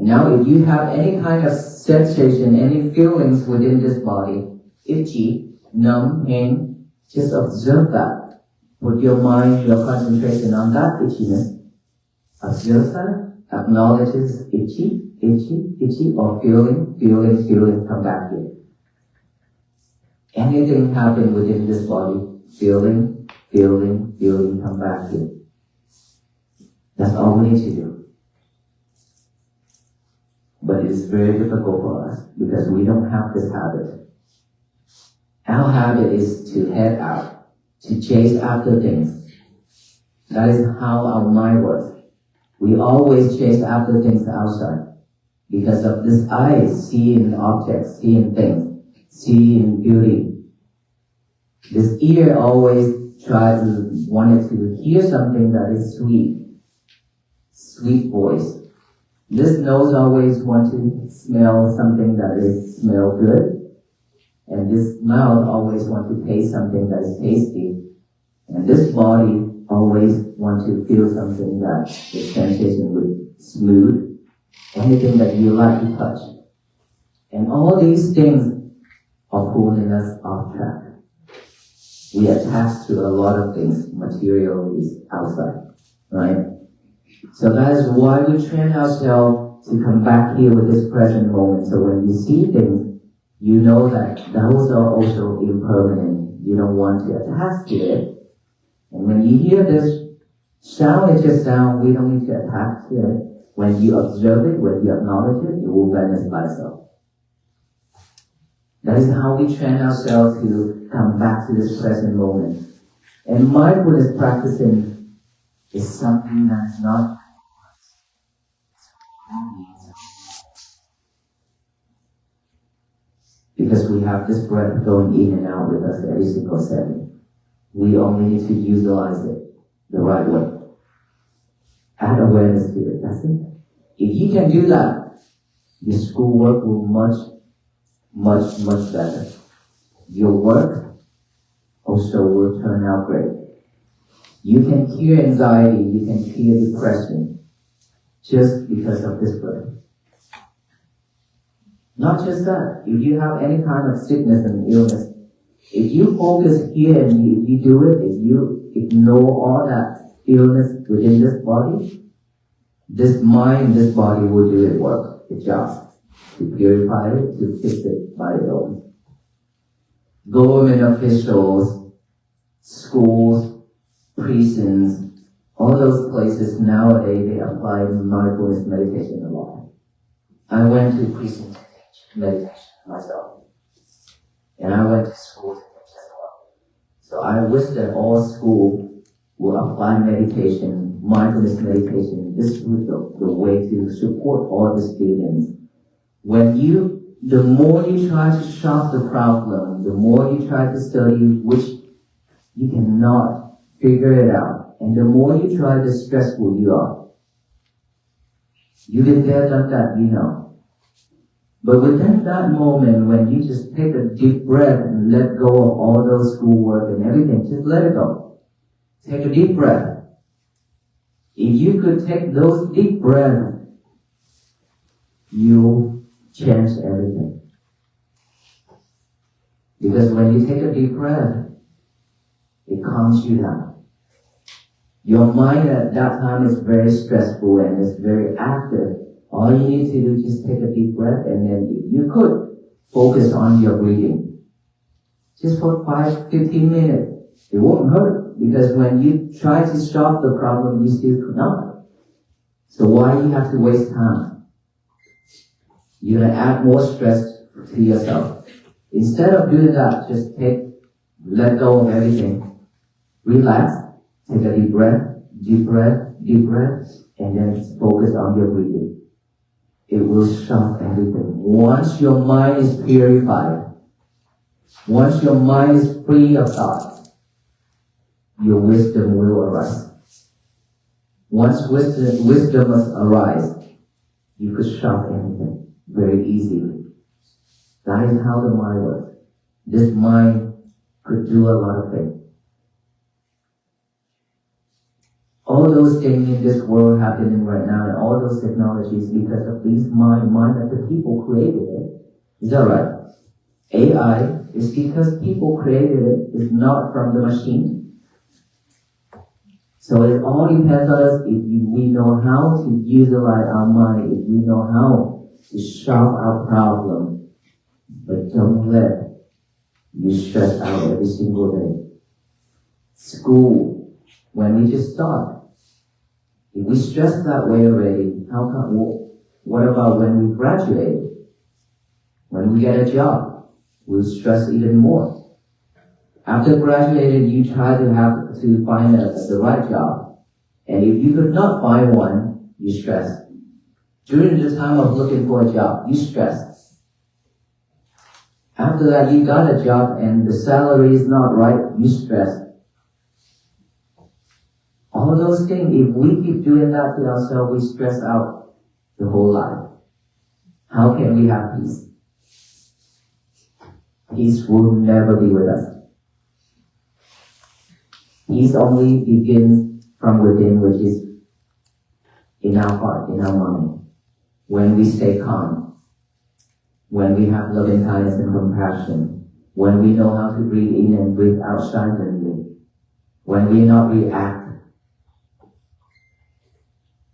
Now if you have any kind of sensation, any feelings within this body, itchy, numb, pain, just observe that. Put your mind, your concentration on that itchiness. Observe that. Acknowledge it's itchy, itchy, itchy, or feeling, come back here. Anything happen within this body, feeling, come back here. That's all we need to do. But it is very difficult for us because we don't have this habit. Our habit is to head out, to chase after things. That is how our mind works. We always chase after things outside because of this eye, seeing objects, seeing things, seeing beauty. This ear always wanted to hear something that is sweet voice. This nose always wants to smell something that smell good. And this mouth always wants to taste something that is tasty. And this body always wants to feel something that is sensation with smooth. Anything that you like to touch. And all these things are pulling us off track. We attach to a lot of things, material is outside, right? So that is why we train ourselves to come back here with this present moment. So when you see things, you know that those are also impermanent. You don't want to attach to it. And when you hear this sound, it's just sound. We don't need to attach to it. When you observe it, when you acknowledge it, it will vanish by itself. That is how we train ourselves to come back to this present moment. And mindfulness practicing is something that's not because we have this breath going in and out with us every single second. We only need to utilize it the right way. Add awareness to it, that's it. If you can do that, your schoolwork will much better. Your work also will turn out great. You can cure anxiety, you can cure depression just because of this breath. Not just that, if you have any kind of sickness and illness, if you focus here and you do it, if you ignore all that illness within this body, this mind, this body will do its job to purify it, to fix it by its own. Government officials, schools, prisons, all those places nowadays they apply mindfulness meditation a lot. I went to prison to teach meditation myself. And I went to school to teach as well. So I wish that all schools will apply meditation, mindfulness meditation. This is the way to support all the students. The more you try to solve the problem, the more you try to study which you cannot figure it out, and the more you try, the stressful you are. You been there, done that, you know. But within that moment, when you just take a deep breath and let go of all those schoolwork and everything, just let it go. Take a deep breath. If you could take those deep breaths, you'll change everything. Because when you take a deep breath, it calms you down. Your mind at that time is very stressful and is very active. All you need to do is just take a deep breath, and then you could focus on your breathing. Just for 5-15 minutes. It won't hurt, because when you try to stop the problem, you still could not. So why you have to waste time? You're going to add more stress to yourself. Instead of doing that, just let go of everything. Relax, take a deep breath, and then focus on your breathing. It will stop everything. Once your mind is purified, once your mind is free of thoughts, your wisdom will arise. Once wisdom arises, you could stop anything very easily. That is how the mind works. This mind could do a lot of things. All all those things in this world happening right now and all those technologies because of these mind that the people created it. Is that right? AI is because people created it. It's not from the machine. So it all depends on us if we know how to utilize our mind, if we know how to solve our problem. But don't let you stress out every single day. School, when we just start, if we stress that way already, what about when we graduate? When we get a job, we'll stress even more. After graduating, you try to find the right job. And if you could not find one, you stress. During the time of looking for a job, you stress. After that, you got a job and the salary is not right, you stress. All those things, if we keep doing that to ourselves, we stress out the whole life. How can we have peace? Peace will never be with us. Peace only begins from within, which is in our heart, in our mind. When we stay calm, when we have loving kindness and compassion, when we know how to breathe in and breathe out silently, when we not react,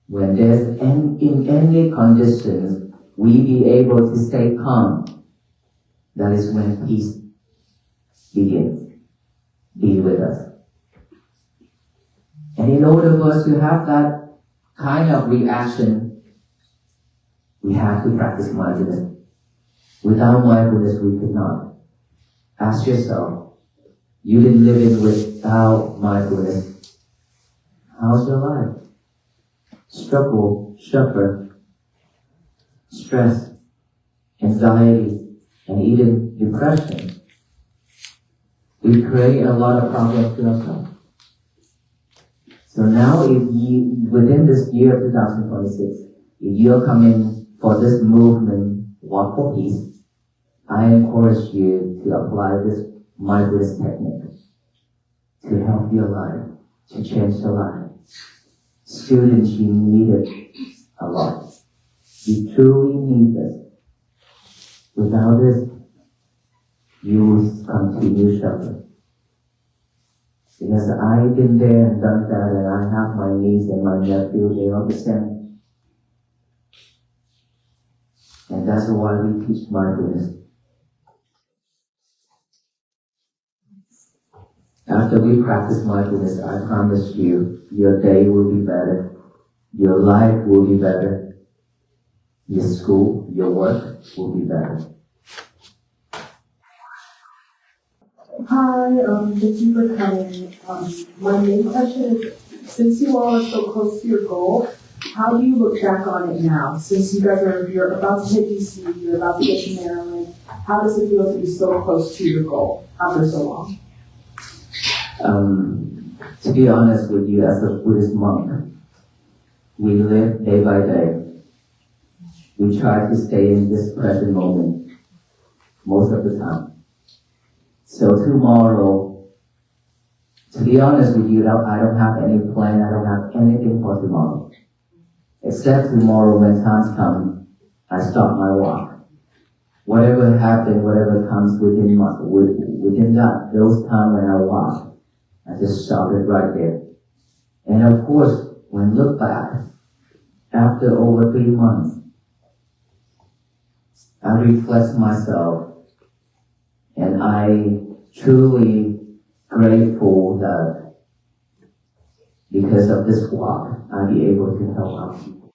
when there's in any conditions, we be able to stay calm. That is when peace begins. Be with us. And in order for us to have that kind of reaction, we have to practice mindfulness. Without mindfulness, we could not. Ask yourself, you've been living without mindfulness. How's your life? Struggle, suffer, stress, anxiety, and even depression. We create a lot of problems to ourselves. So now within this year of 2026, if you're coming for this movement, Walk for Peace, I encourage you to apply this mindfulness technique to help your life, to change your life. Students, you need it a lot. You truly need this. Without this, you will continue suffering. Because I've been there and done that, and I have my niece and my nephew, they understand. And that's why we teach mindfulness. After we practice mindfulness, I promise you, your day will be better. Your life will be better. Your school, your work will be better. Hi, thank you for coming. My main question is, since you all are so close to your goal, how do you look back on it now? Since you're about to hit DC, you're about to get to Maryland, how does it feel to be so close to your goal after so long? To be honest with you, as a Buddhist monk, we live day by day. We try to stay in this present moment most of the time. So tomorrow, to be honest with you, I don't have any plan, I don't have anything for tomorrow. Except tomorrow when times come, I start my walk. Whatever happens, whatever comes within those times when I walk, I just stop it right there. And of course, when look back, after over 3 months, I reflect myself, and I truly grateful that because of this walk, I'll be able to help our people.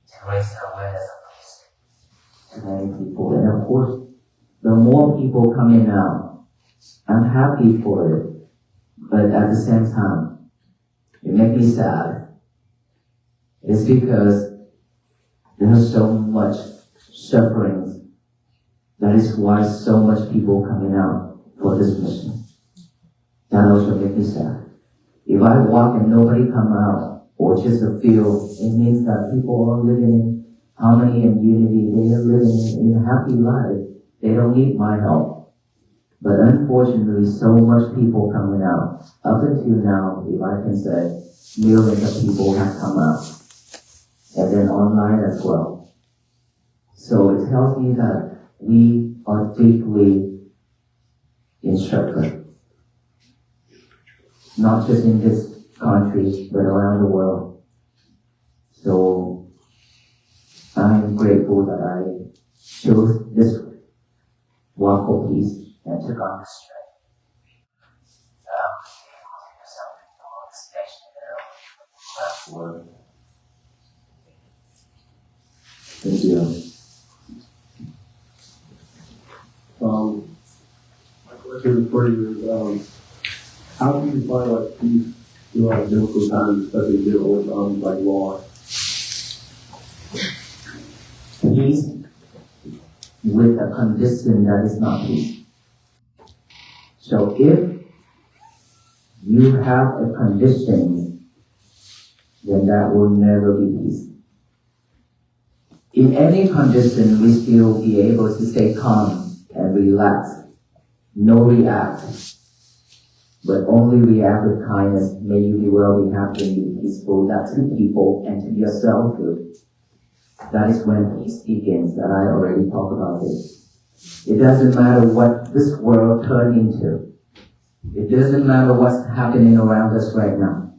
To raise awareness of many people. And of course, the more people coming out, I'm happy for it. But at the same time, it makes me sad. It's because there's so much sufferings. That is why so much people coming out for this mission. That also makes me sad. If I walk and nobody come out, or just a few, it means that people are living in harmony and unity. They are living in a happy life. They don't need my help. But unfortunately, so much people coming out. Up until now, if I can say, millions of people have come out. And then online as well. So it tells me that we are deeply instructed. Not just in this country, but around the world. So I'm grateful that I chose this walk for peace and took on this strength. Something for this nation last word. Thank you. My question for you is, how do you define like peace throughout difficult times, especially dealing with like loss? Peace with a condition that is not peace. So if you have a condition, then that will never be peace. In any condition, we still be able to stay calm and relax, no react, but only react with kindness. May you be well, be happy, and be peaceful. That to people and to yourself good. That is when peace begins, that I already talked about this. It doesn't matter what this world turned into. It doesn't matter what's happening around us right now.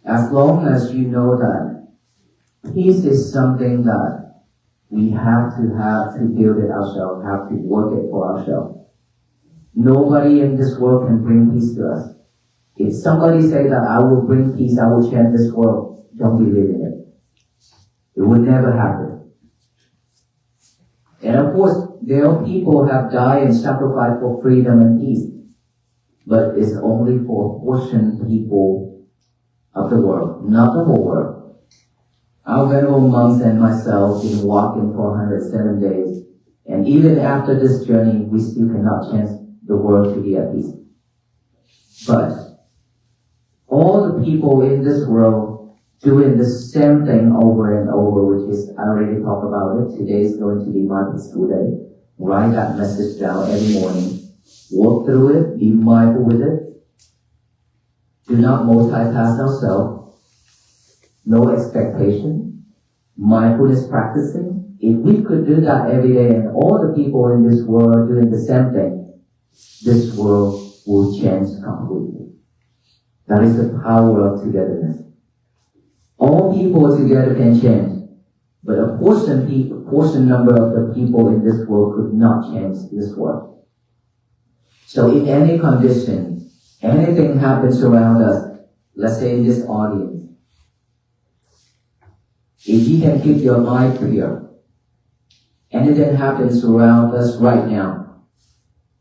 As long as you know that peace is something that we have to build it ourselves, have to work it for ourselves. Nobody in this world can bring peace to us. If somebody say that I will bring peace, I will change this world, don't believe in it. It will never happen. And of course, there are people who have died and sacrificed for freedom and peace. But it's only for a portion of people of the world, not the whole world. Our venerable monks and myself been walking for 107 days. And even after this journey, we still cannot change the world to be at peace. But all the people in this world doing the same thing over and over, which is, I already talked about it. Today is going to be my peaceful day. Write that message down every morning. Work through it. Be mindful with it. Do not multitask ourselves. No expectation. Mindfulness practicing. If we could do that every day and all the people in this world are doing the same thing, this world will change completely. That is the power of togetherness. All people together can change, but a portion number of the people in this world could not change this world. So in any condition, anything happens around us, let's say in this audience, if you can keep your mind clear, anything happens around us right now,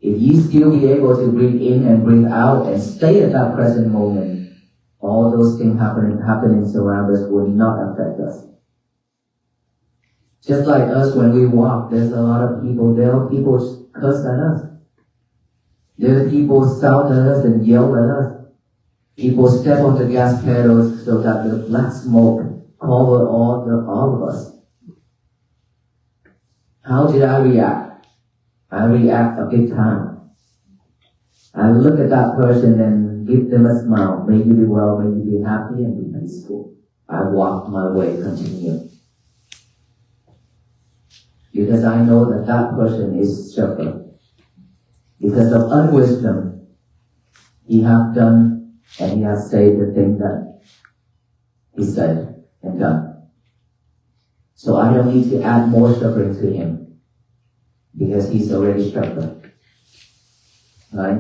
if you still be able to breathe in and breathe out and stay at that present moment, all those things happening around us will not affect us. Just like us when we walk, there's a lot of people, there are people curse at us. There are people shout at us and yell at us. People step on the gas pedals so that the black smoke cover all of us. How did I react? I react a big time. I look at that person and give them a smile. May you be well, may you be happy and be peaceful. I walk my way, continue. Because I know that that person is suffering. Because of unwisdom, he has done and he has said the thing that he said and done. So I don't need to add more suffering to him because he's already suffering. Right?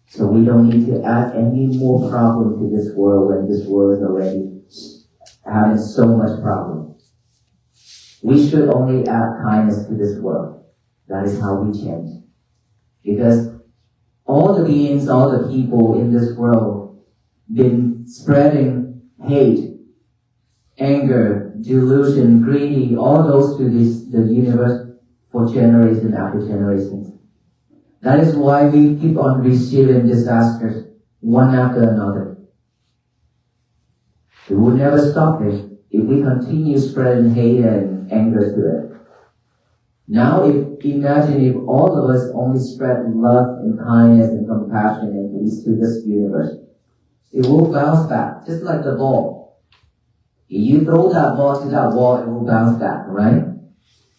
So we don't need to add any more problem to this world when this world is already having so much problem. We should only add kindness to this world. That is how we change. Because all the beings, all the people in this world been spreading hate, anger, delusion, greedy, all those to the universe for generation after generations. That is why we keep on receiving disasters one after another. We will never stop it if we continue spreading hate and anger to it. Now, imagine if all of us only spread love and kindness and compassion and peace to this universe. It will bounce back, just like the ball. If you throw that ball to that wall, it will bounce back, right?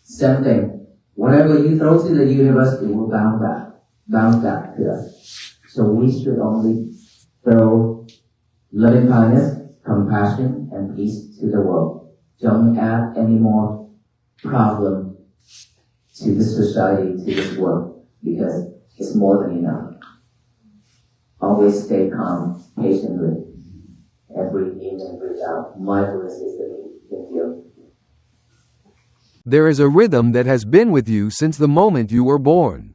Same thing. Whatever you throw to the universe, it will bounce back to us. So we should only throw loving kindness, compassion, and peace to the world. Don't add any more problem to this society, to this world, because it's more than enough. Always stay calm, patiently, and breathe in and breathe out. Mindfulness is the key. Thank you. There is a rhythm that has been with you since the moment you were born.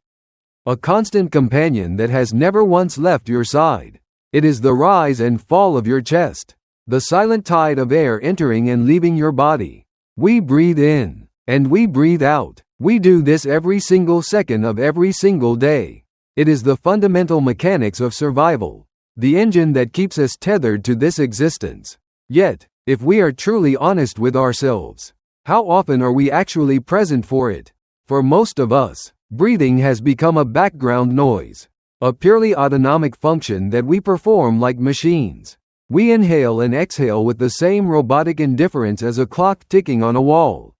A constant companion that has never once left your side. It is the rise and fall of your chest. The silent tide of air entering and leaving your body. We breathe in, and we breathe out. We do this every single second of every single day. It is the fundamental mechanics of survival, the engine that keeps us tethered to this existence. Yet, if we are truly honest with ourselves, how often are we actually present for it? For most of us, breathing has become a background noise, a purely autonomic function that we perform like machines. We inhale and exhale with the same robotic indifference as a clock ticking on a wall.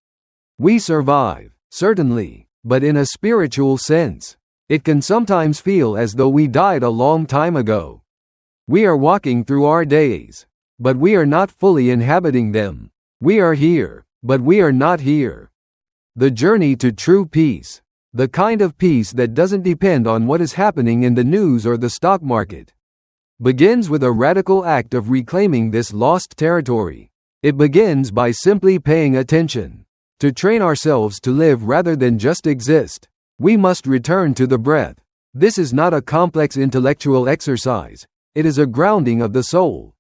We survive, certainly, but in a spiritual sense. It can sometimes feel as though we died a long time ago. We are walking through our days, but we are not fully inhabiting them. We are here, but we are not here. The journey to true peace, the kind of peace that doesn't depend on what is happening in the news or the stock market, begins with a radical act of reclaiming this lost territory. It begins by simply paying attention. To train ourselves to live rather than just exist, we must return to the breath. This is not a complex intellectual exercise. It is a grounding of the soul.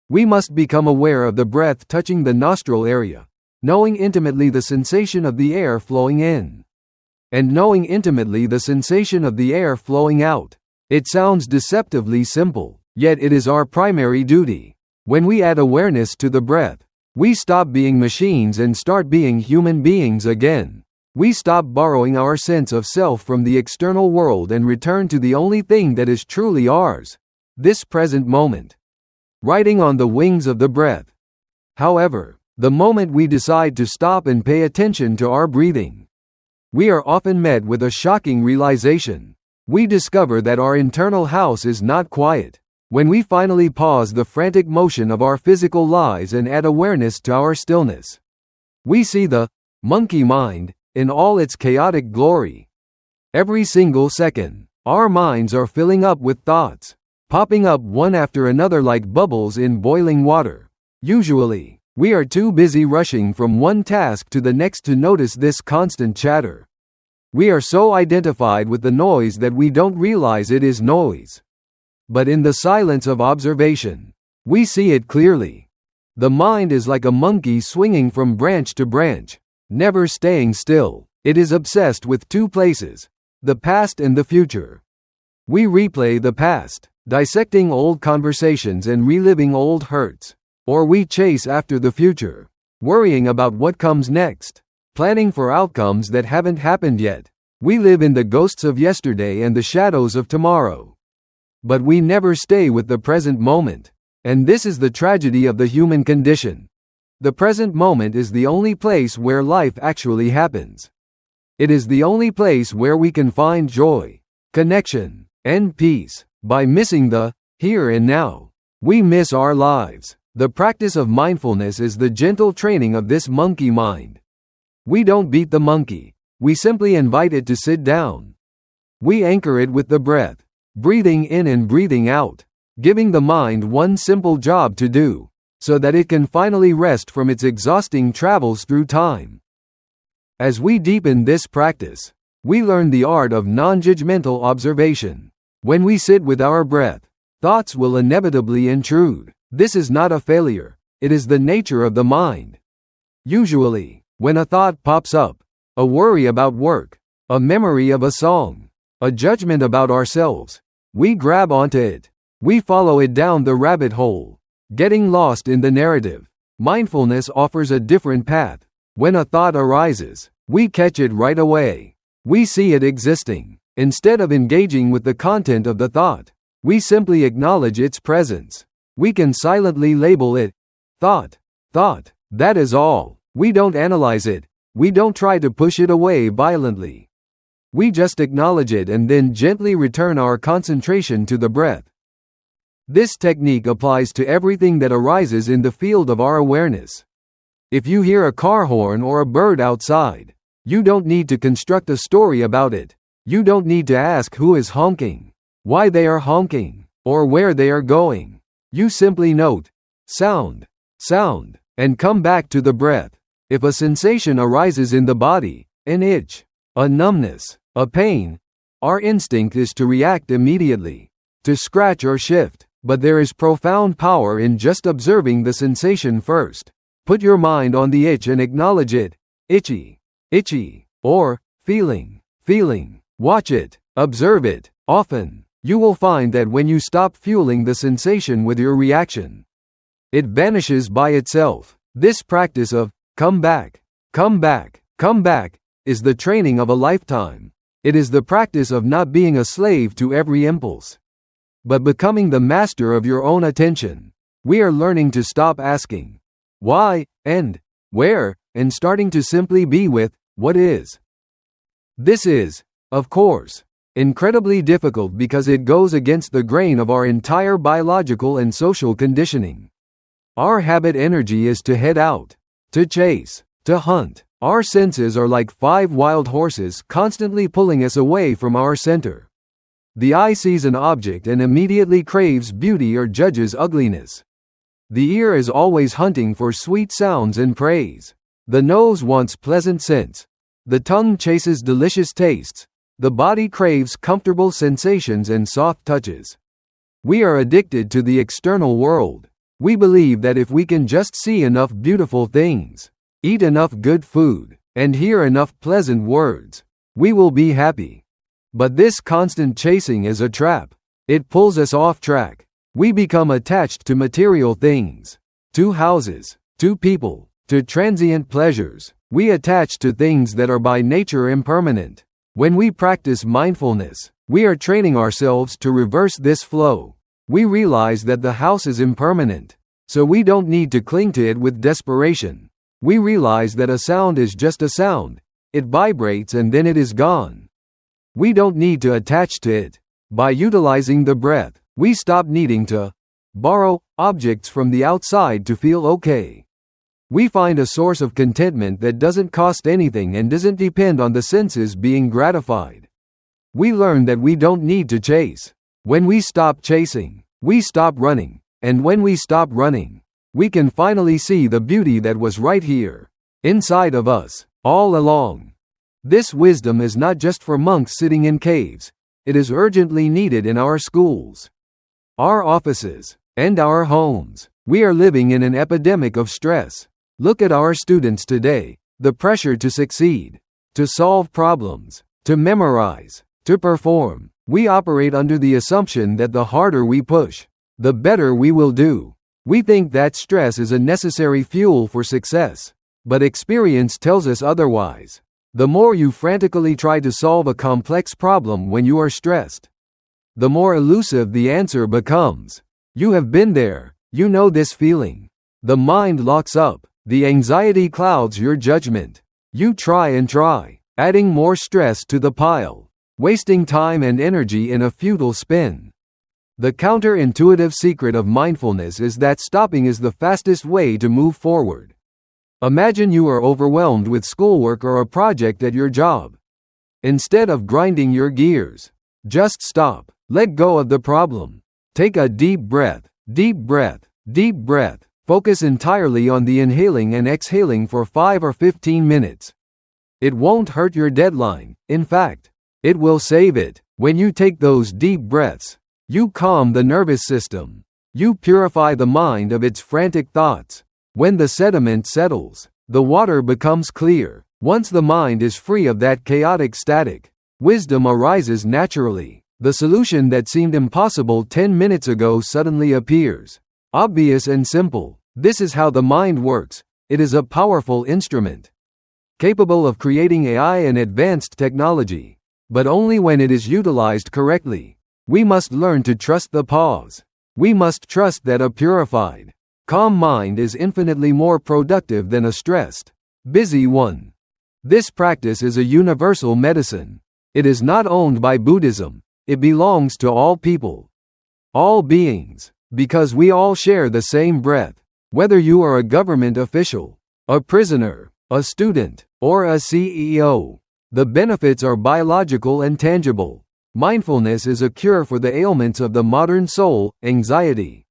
We must become aware of the breath touching the nostril area, knowing intimately the sensation of the air flowing in, and knowing intimately the sensation of the air flowing out. It sounds deceptively simple, yet it is our primary duty. When we add awareness to the breath, we stop being machines and start being human beings again. We stop borrowing our sense of self from the external world and return to the only thing that is truly ours, this present moment. Riding on the wings of the breath. However, the moment we decide to stop and pay attention to our breathing, we are often met with a shocking realization. We discover that our internal house is not quiet. When we finally pause the frantic motion of our physical lives and add awareness to our stillness, we see the monkey mind in all its chaotic glory. Every single second, our minds are filling up with thoughts, popping up one after another like bubbles in boiling water. Usually, we are too busy rushing from one task to the next to notice this constant chatter. We are so identified with the noise that we don't realize it is noise. But in the silence of observation, we see it clearly. The mind is like a monkey swinging from branch to branch, never staying still. It is obsessed with two places, the past and the future. We replay the past, dissecting old conversations and reliving old hurts. Or we chase after the future, worrying about what comes next, planning for outcomes that haven't happened yet. We live in the ghosts of yesterday and the shadows of tomorrow. But we never stay with the present moment. And this is the tragedy of the human condition. The present moment is the only place where life actually happens. It is the only place where we can find joy, connection, and peace. By missing the here and now, we miss our lives. The practice of mindfulness is the gentle training of this monkey mind. We don't beat the monkey, we simply invite it to sit down. We anchor it with the breath, breathing in and breathing out, giving the mind one simple job to do, so that it can finally rest from its exhausting travels through time. As we deepen this practice, we learn the art of non-judgmental observation. When we sit with our breath, thoughts will inevitably intrude. This is not a failure, it is the nature of the mind. Usually, when a thought pops up, a worry about work, a memory of a song, a judgment about ourselves, we grab onto it. We follow it down the rabbit hole, getting lost in the narrative. Mindfulness offers a different path. When a thought arises, We catch it right away. We see it existing. Instead of engaging with the content of the thought, we simply acknowledge its presence. We can silently label it thought. Thought. That is all. We don't analyze it. We don't try to push it away violently. We just acknowledge it and then gently return our concentration to the breath. This technique applies to everything that arises in the field of our awareness. If you hear a car horn or a bird outside, you don't need to construct a story about it. You don't need to ask who is honking, why they are honking, or where they are going. You simply note sound, sound, and come back to the breath. If a sensation arises in the body, an itch, a numbness, a pain, our instinct is to react immediately, to scratch or shift, but there is profound power in just observing the sensation first. Put your mind on the itch and acknowledge it. Itchy, itchy, or feeling, feeling. Watch it, observe it. Often, you will find that when you stop fueling the sensation with your reaction, it vanishes by itself. This practice of come back, come back, come back is the training of a lifetime. It is the practice of not being a slave to every impulse, but becoming the master of your own attention. We are learning to stop asking why and where and starting to simply be with what is. This is, of course, incredibly difficult because it goes against the grain of our entire biological and social conditioning. Our habit energy is to head out, to chase, to hunt. Our senses are like 5 wild horses constantly pulling us away from our center. The eye sees an object and immediately craves beauty or judges ugliness. The ear is always hunting for sweet sounds and praise. The nose wants pleasant scents. The tongue chases delicious tastes. The body craves comfortable sensations and soft touches. We are addicted to the external world. We believe that if we can just see enough beautiful things, eat enough good food, and hear enough pleasant words, we will be happy. But this constant chasing is a trap. It pulls us off track. We become attached to material things, to houses, to people, to transient pleasures. We attach to things that are by nature impermanent. When we practice mindfulness, we are training ourselves to reverse this flow. We realize that the house is impermanent, so we don't need to cling to it with desperation. We realize that a sound is just a sound. It vibrates and then it is gone. We don't need to attach to it. By utilizing the breath, we stop needing to borrow objects from the outside to feel okay. We find a source of contentment that doesn't cost anything and doesn't depend on the senses being gratified. We learn that we don't need to chase. When we stop chasing, we stop running. And when we stop running, we can finally see the beauty that was right here, inside of us, all along. This wisdom is not just for monks sitting in caves. It is urgently needed in our schools, our offices, and our homes. We are living in an epidemic of stress. Look at our students today. The pressure to succeed, to solve problems, to memorize, to perform. We operate under the assumption that the harder we push, the better we will do. We think that stress is a necessary fuel for success, but experience tells us otherwise. The more you frantically try to solve a complex problem when you are stressed, the more elusive the answer becomes. You have been there. You know this feeling. The mind locks up. The anxiety clouds your judgment. You try and try, adding more stress to the pile, wasting time and energy in a futile spin. The counterintuitive secret of mindfulness is that stopping is the fastest way to move forward. Imagine you are overwhelmed with schoolwork or a project at your job. Instead of grinding your gears, just stop. Let go of the problem. Take a deep breath, deep breath, deep breath. Focus entirely on the inhaling and exhaling for 5 or 15 minutes. It won't hurt your deadline. In fact, it will save it. When you take those deep breaths, you calm the nervous system. You purify the mind of its frantic thoughts. When the sediment settles, the water becomes clear. Once the mind is free of that chaotic static, wisdom arises naturally. The solution that seemed impossible 10 minutes ago suddenly appears. Obvious and simple. This is how the mind works. It is a powerful instrument. capable of creating AI and advanced technology, but only when it is utilized correctly. We must learn to trust the pause. We must trust that a purified, calm mind is infinitely more productive than a stressed, busy one. This practice is a universal medicine. It is not owned by Buddhism. It belongs to all people, all beings, because we all share the same breath. Whether you are a government official, a prisoner, a student, or a CEO, the benefits are biological and tangible. Mindfulness is a cure for the ailments of the modern soul, anxiety,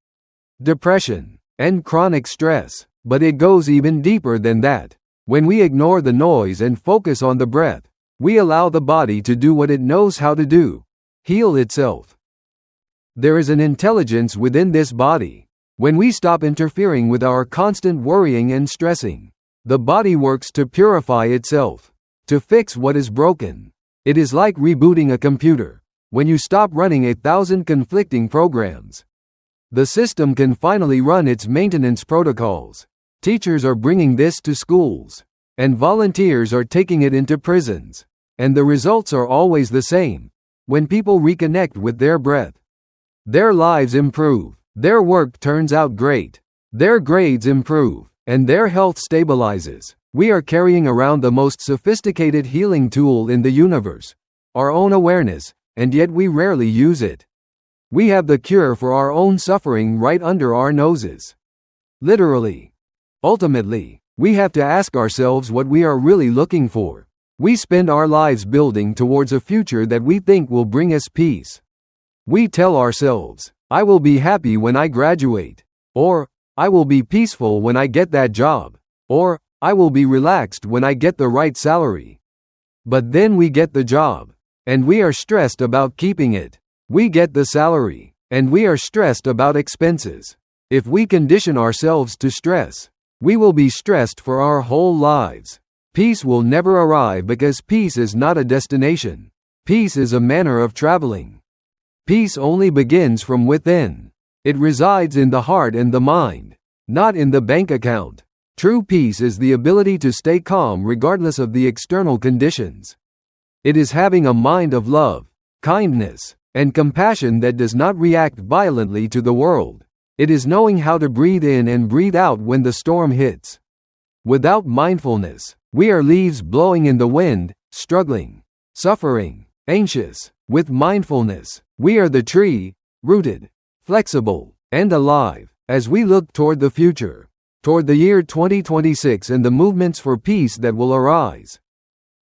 depression, and chronic stress, but it goes even deeper than that. When we ignore the noise and focus on the breath, we allow the body to do what it knows how to do: heal itself. There is an intelligence within this body. When we stop interfering with our constant worrying and stressing, the body works to purify itself, to fix what is broken. It is like rebooting a computer. When you stop running 1,000 conflicting programs, the system can finally run its maintenance protocols. Teachers are bringing this to schools, and volunteers are taking it into prisons. And the results are always the same. When people reconnect with their breath, their lives improve, their work turns out great, their grades improve, and their health stabilizes. We are carrying around the most sophisticated healing tool in the universe, our own awareness, and yet we rarely use it. We have the cure for our own suffering right under our noses. Literally. Ultimately, we have to ask ourselves what we are really looking for. We spend our lives building towards a future that we think will bring us peace. We tell ourselves, I will be happy when I graduate, or I will be peaceful when I get that job, or I will be relaxed when I get the right salary. But then we get the job, and we are stressed about keeping it. We get the salary, and we are stressed about expenses. If we condition ourselves to stress, we will be stressed for our whole lives. Peace will never arrive because peace is not a destination. Peace is a manner of traveling. Peace only begins from within. It resides in the heart and the mind, not in the bank account. True peace is the ability to stay calm regardless of the external conditions. It is having a mind of love, kindness, and compassion that does not react violently to the world. It is knowing how to breathe in and breathe out when the storm hits. Without mindfulness, we are leaves blowing in the wind, struggling, suffering, anxious. With mindfulness, we are the tree, rooted, flexible, and alive. As we look toward the future, toward the year 2026 and the movements for peace that will arise,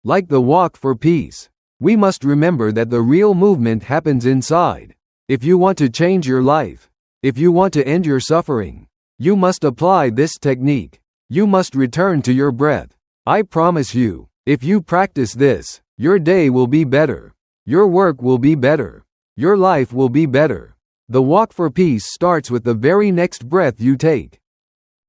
like the Walk for Peace, we must remember that the real movement happens inside. If you want to change your life, if you want to end your suffering, you must apply this technique. You must return to your breath. I promise you, if you practice this, your day will be better. Your work will be better. Your life will be better. The Walk for Peace starts with the very next breath you take.